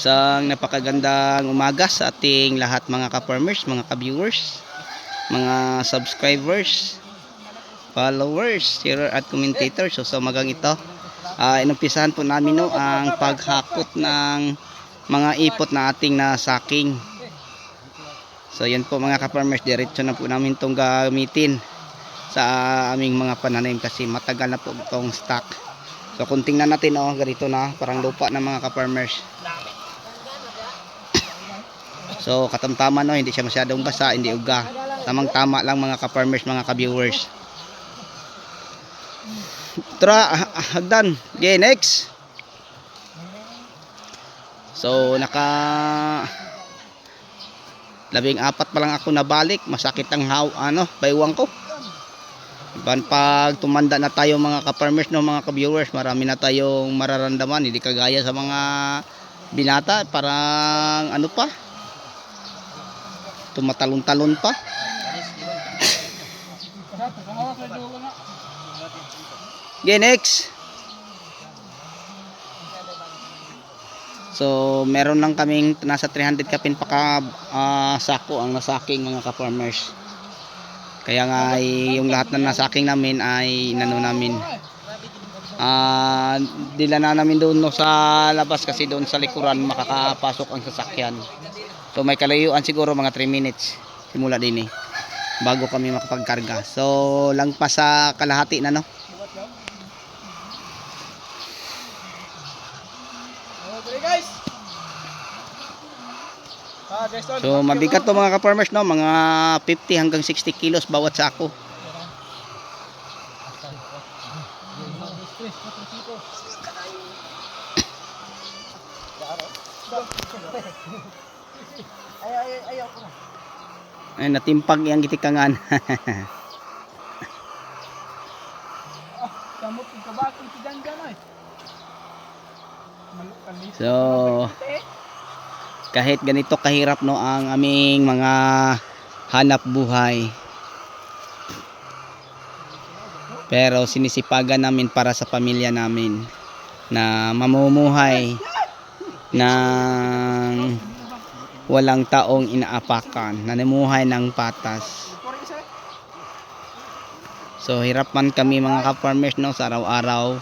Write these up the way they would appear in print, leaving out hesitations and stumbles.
Isang napakagandang umaga sa ating lahat mga ka-farmers, mga ka-viewers, mga subscribers, followers, sharer at commentators. So sa umagang ito, inumpisahan po namin ang paghakot ng mga ipot na ating nasaking. So yan po mga ka-farmers, diretso na po namin itong gamitin sa aming mga pananim kasi matagal na po itong stock. So kung tingnan natin, ganito na, parang lupa ng mga ka-farmers. So katamtaman, hindi siya masyadong basa, hindi uga. Tamang tama lang mga ka-farmers, mga ka-viewers. Tara, hagdan. Okay, next. So naka 14 pa lang ako nabalik. Masakit ang baywang ko. Pag tumanda na tayo mga ka-farmers, mga ka-viewers, marami na tayong mararamdaman. Hindi kagaya sa mga binata, parang pa, tumatalon-talon pa. Okay, next. So meron lang kaming nasa 300 kapin pa sako ang nasaking mga ka-farmers. Kaya nga yung lahat na nasaking namin ay namin. Dila na namin doon sa labas kasi doon sa likuran makakapasok ang sasakyan. So may kalayuan siguro mga 3 minutes simula din bago kami makapagkarga. So lang pa sa kalahati na So mabigat to mga ka-farmers mga 50 hanggang 60 kilos bawat sako. Ay natimpag yang gitikangan. So kahit ganito kahirap ang aming mga hanap buhay, pero sinisipagan namin para sa pamilya namin na mamumuhay ng walang taong inaapakan, nanimuhay ng patas. So hirap man kami mga ka-farmers sa araw-araw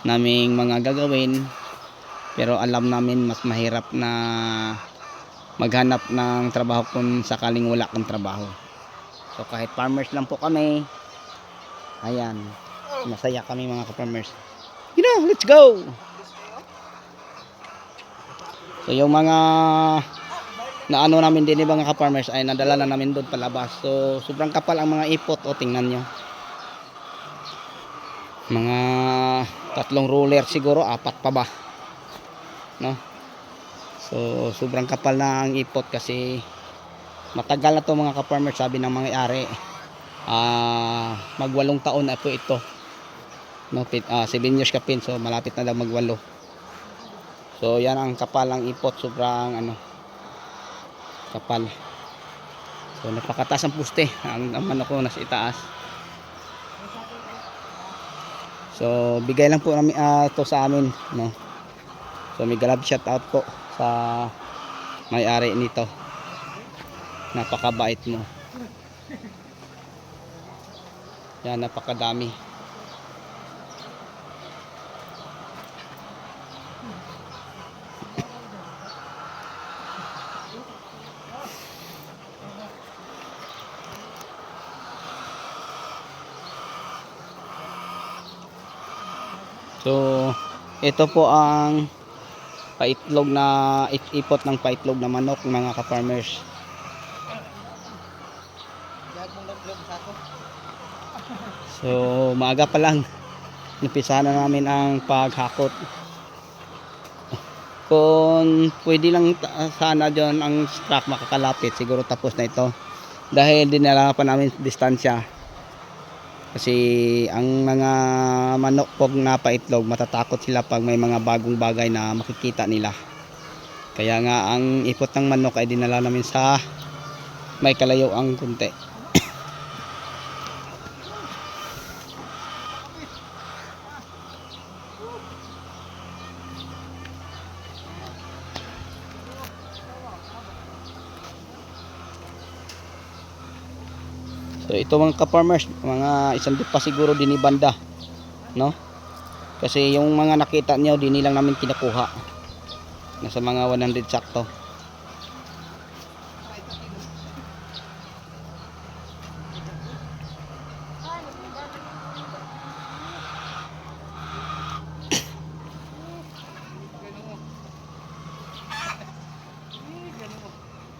naming mga gagawin, pero alam namin mas mahirap na maghanap ng trabaho kung sakaling wala kang trabaho. So kahit farmers lang po kami, ayan, masaya kami mga ka-farmers. Let's go! So yung mga naano namin din mga ka-farmers ay nadala na namin doon palabas. So sobrang kapal ang mga ipot, tingnan nyo. Mga 3 roller siguro, 4 pa ba? So sobrang kapal na ang ipot kasi matagal na to mga ka-farmers, sabi ng mga ari. Mag 8 taon na po ito. 7 years kapin, so malapit na daw mag 8. So yan ang kapal ang ipot, sobrang kapal. So napakataas ang puste, ang manok ko nasa itaas. So bigay lang po namin ito sa amin, So may galab shout out po sa may-ari nito. Napakabait mo. Yan, napakadami. So ito po ang paitlog na ipot ng paitlog na manok mga ka-farmers. So maaga pa lang napisahan na namin ang paghakot. Kung pwede lang sana dyan ang stock makakalapit, siguro tapos na ito dahil dinala pa namin distansya. Kasi ang mga manok pog na paitlog, matatakot sila pag may mga bagong bagay na makikita nila. Kaya nga ang ipot ng manok ay dinala namin sa may kalayuang kunti. So ito mga ka-farmers, mga isang pa siguro din banda, no? Kasi yung mga nakita niyo din lang namin kinukuha. Nasa mga 100 sakto.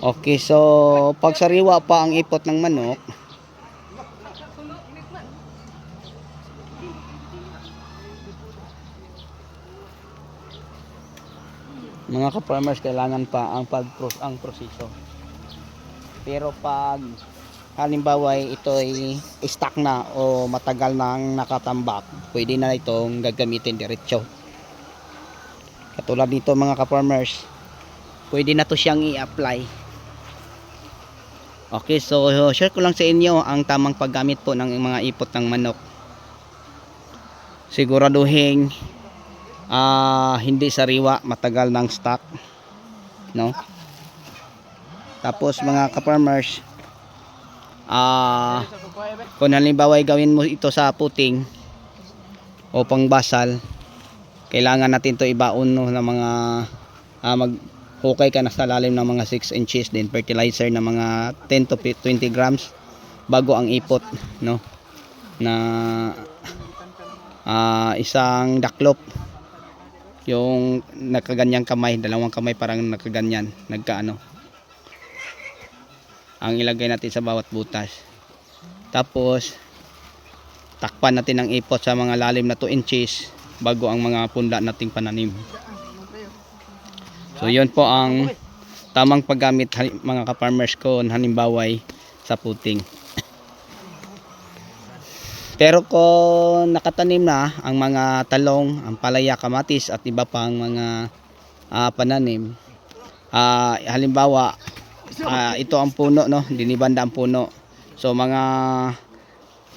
Okay, so pag sariwa pa ang ipot ng manok, mga ka-farmers, kailangan pa ang proseso. Pero pag halimbawa ito ay stock na o matagal nang nakatambak, pwede na itong gagamitin diretso. Katulad nito mga ka-farmers, pwede na to siyang i-apply. Okay, so share ko lang sa inyo ang tamang paggamit po ng mga ipot ng manok. Siguraduhin hindi sariwa, matagal ng stock, no? Tapos mga ka-farmers, kung halimbawa gawin mo ito sa puting o pangbasal, kailangan natin to ibaon, no, ng mga maghukay ka na sa lalim ng mga 6 inches, then fertilizer na mga 10 to 20 grams bago ang ipot, no, na isang daklop, yung nakaganyang kamay, dalawang kamay parang nakaganyan, nagkaano ang ilagay natin sa bawat butas. Tapos takpan natin ang ipot sa mga lalim na 2 inches bago ang mga punla nating pananim. So yun po ang tamang paggamit mga ka-farmers ko halimbawa sa puting. Pero kung nakatanim na ang mga talong, ang palaya, kamatis at iba pang mga pananim, halimbawa ito ang puno, no, dinibanda ang puno, so mga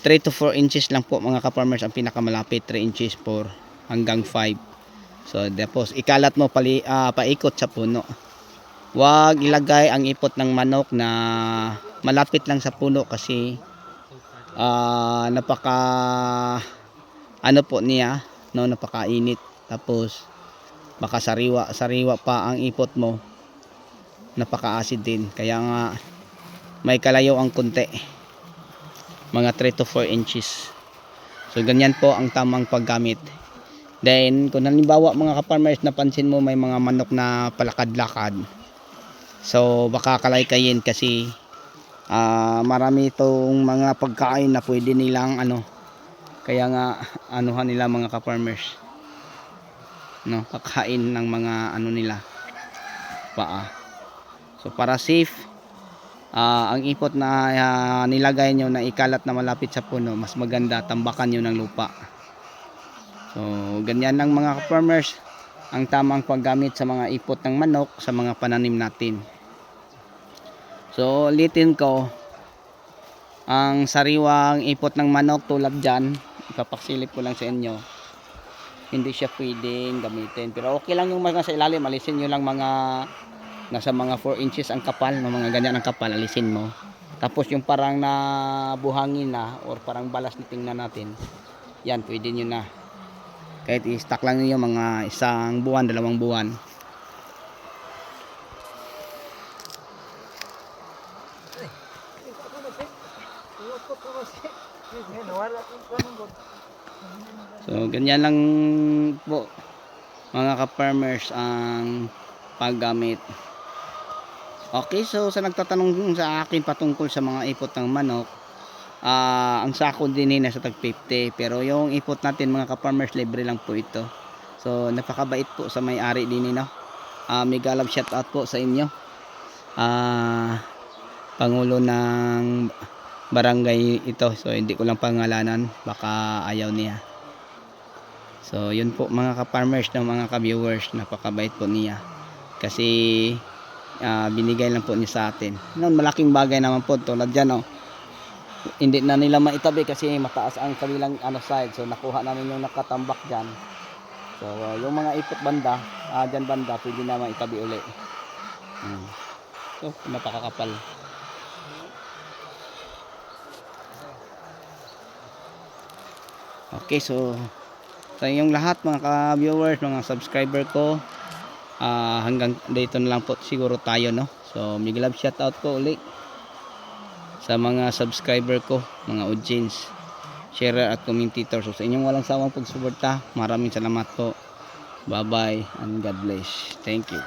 3 to 4 inches lang po mga ka-farmers ang pinakamalapit, 3 inches 4 hanggang 5. So tapos ikalat mo paikot sa puno. Huwag ilagay ang ipot ng manok na malapit lang sa puno kasi napaka ano po niya, no, napakainit. Tapos baka sariwa pa ang ipot mo, napaka-acid din. Kaya nga may kalayo ang kunti, mga 3 to 4 inches. So ganyan po ang tamang paggamit. Then kung halimbawa mga ka-farmers, napansin mo may mga manok na palakad-lakad, so baka kalaykayin kasi marami itong mga pagkain na pwede nilang kaya nga anuhan nila mga ka-farmers, no, kakain ng mga nila paa. So para safe, ang ipot na nilagay nyo na ikalat na malapit sa puno, mas maganda tambakan nyo ng lupa. So ganyan lang mga ka-farmers ang tamang paggamit sa mga ipot ng manok sa mga pananim natin. So ulitin ko, ang sariwang ipot ng manok tulad dyan, ipapaksilip ko lang sa inyo, hindi siya pwedeng gamitin. Pero okay lang yung mga sa ilalim, alisin nyo lang mga nasa mga 4 inches ang kapal, mga ganyan ang kapal, alisin mo. Tapos yung parang nabuhangin na or parang balas na tingnan natin, yan pwede nyo na. Kahit i-stock lang niyo mga 1 buwan, 2 buwan. So ganyan lang po mga ka-farmers ang paggamit. Okay, so sa nagtatanong sa akin patungkol sa mga ipot ng manok, ang sako din nasa tag 50, pero yung ipot natin mga ka-farmers, libre lang po ito. So napakabait po sa may-ari din, no. Mega love shout out po sa inyo, pangulo ng barangay ito. So hindi ko lang pangalanan, baka ayaw niya. So yun po mga ka-farmers ng mga ka-viewers, napakabait po niya kasi binigay lang po niya sa atin. Malaking bagay naman po tulad dyan, hindi na nila maitabi kasi mataas ang kabilang side, so nakuha namin yung nakatambak dyan. So yung mga ipot banda, dyan banda pwede na maitabi uli. So napakakapal. Okay, so sa inyong lahat mga ka-viewers, mga subscriber ko, hanggang dito na lang po siguro tayo, no? So big love shout out po ulit sa mga subscriber ko, mga audience, sharer at commentator. So sa inyong walang sawang pagsuporta, maraming salamat po. Bye bye and God bless. Thank you.